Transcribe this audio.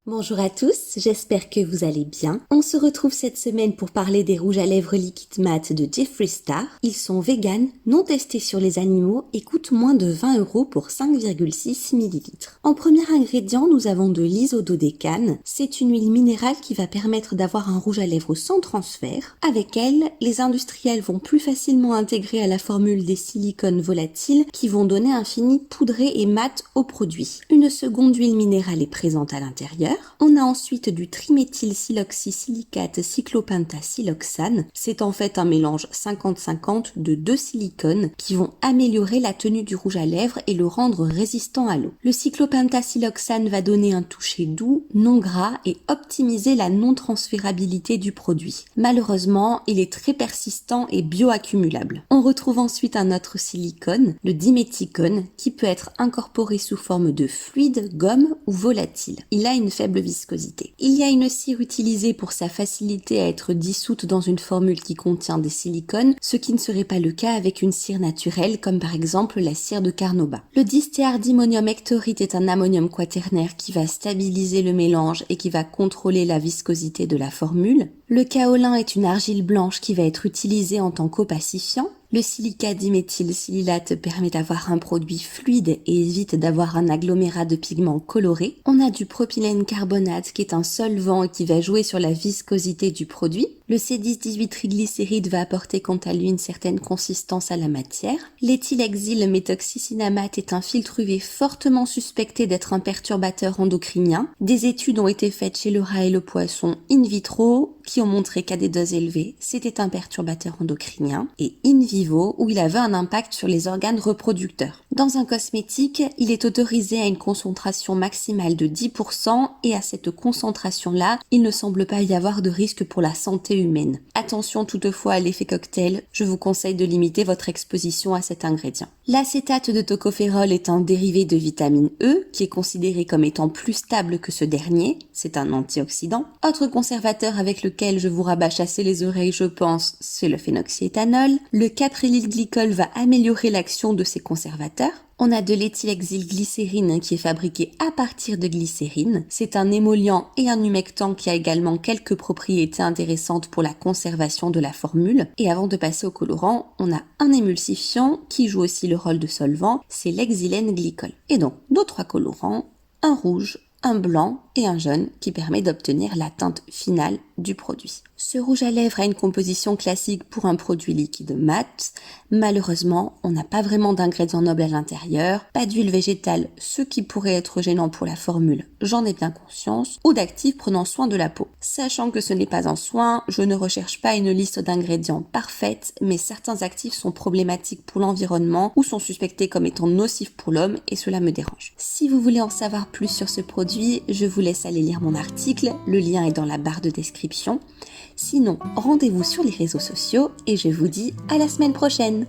Bonjour à tous, j'espère que vous allez bien. On se retrouve cette semaine pour parler des rouges à lèvres liquides mat de Jeffree Star. Ils sont vegan, non testés sur les animaux et coûtent moins de 20 € pour 5,6 ml. En premier ingrédient, nous avons de l'isododécane. C'est une huile minérale qui va permettre d'avoir un rouge à lèvres sans transfert. Avec elle, les industriels vont plus facilement intégrer à la formule des silicones volatiles qui vont donner un fini poudré et mat au produit. Une seconde huile minérale est présente à l'intérieur. On a ensuite du triméthylsiloxysilicate cyclopentasiloxane. C'est en fait un mélange 50-50 de deux silicones qui vont améliorer la tenue du rouge à lèvres et le rendre résistant à l'eau. Le cyclopentasiloxane va donner un toucher doux, non gras et optimiser la non-transférabilité du produit. Malheureusement, il est très persistant et bioaccumulable. On retrouve ensuite un autre silicone, le diméthicone, qui peut être incorporé sous forme de fluide, gomme ou volatile. Il a une faible viscosité. Il y a une cire utilisée pour sa facilité à être dissoute dans une formule qui contient des silicones, ce qui ne serait pas le cas avec une cire naturelle comme par exemple la cire de Carnauba. Le distéardimonium hectorite est un ammonium quaternaire qui va stabiliser le mélange et qui va contrôler la viscosité de la formule. Le kaolin est une argile blanche qui va être utilisée en tant qu'opacifiant. Le silicate diméthylsilylate permet d'avoir un produit fluide et évite d'avoir un agglomérat de pigments colorés. On a du propylène carbonate qui est un solvant et qui va jouer sur la viscosité du produit. Le C10-18-triglycéride va apporter quant à lui une certaine consistance à la matière. L'éthylhexyl méthoxycinamate est un filtre UV fortement suspecté d'être un perturbateur endocrinien. Des études ont été faites chez le rat et le poisson in vitro qui ont montré qu'à des doses élevées, c'était un perturbateur endocrinien et in vivo où il avait un impact sur les organes reproducteurs. Dans un cosmétique, il est autorisé à une concentration maximale de 10% et à cette concentration-là, il ne semble pas y avoir de risque pour la santé humaine. Attention toutefois à l'effet cocktail, je vous conseille de limiter votre exposition à cet ingrédient. L'acétate de tocophérol est un dérivé de vitamine E qui est considéré comme étant plus stable que ce dernier, c'est un antioxydant. Autre conservateur avec lequel je vous rabats chasser les oreilles je pense, c'est le phénoxyéthanol. Le caprylyl-glycol va améliorer l'action de ces conservateurs. On a de l'éthylhexylglycérine qui est fabriqué à partir de glycérine. C'est un émollient et un humectant qui a également quelques propriétés intéressantes pour la conservation de la formule. Et avant de passer au colorant, on a un émulsifiant qui joue aussi le rôle de solvant, c'est l'exylène glycol. Et donc, nos trois colorants, un rouge, un blanc et un jaune qui permet d'obtenir la teinte finale du produit. Ce rouge à lèvres a une composition classique pour un produit liquide mat. Malheureusement, on n'a pas vraiment d'ingrédients nobles à l'intérieur, pas d'huile végétale, ce qui pourrait être gênant pour la formule, j'en ai bien conscience, ou d'actifs prenant soin de la peau. Sachant que ce n'est pas un soin, je ne recherche pas une liste d'ingrédients parfaite, mais certains actifs sont problématiques pour l'environnement ou sont suspectés comme étant nocifs pour l'homme et cela me dérange. Si vous voulez en savoir plus sur ce produit, je vous laisse aller lire mon article, le lien est dans la barre de description. Sinon, rendez-vous sur les réseaux sociaux et je vous dis à la semaine prochaine.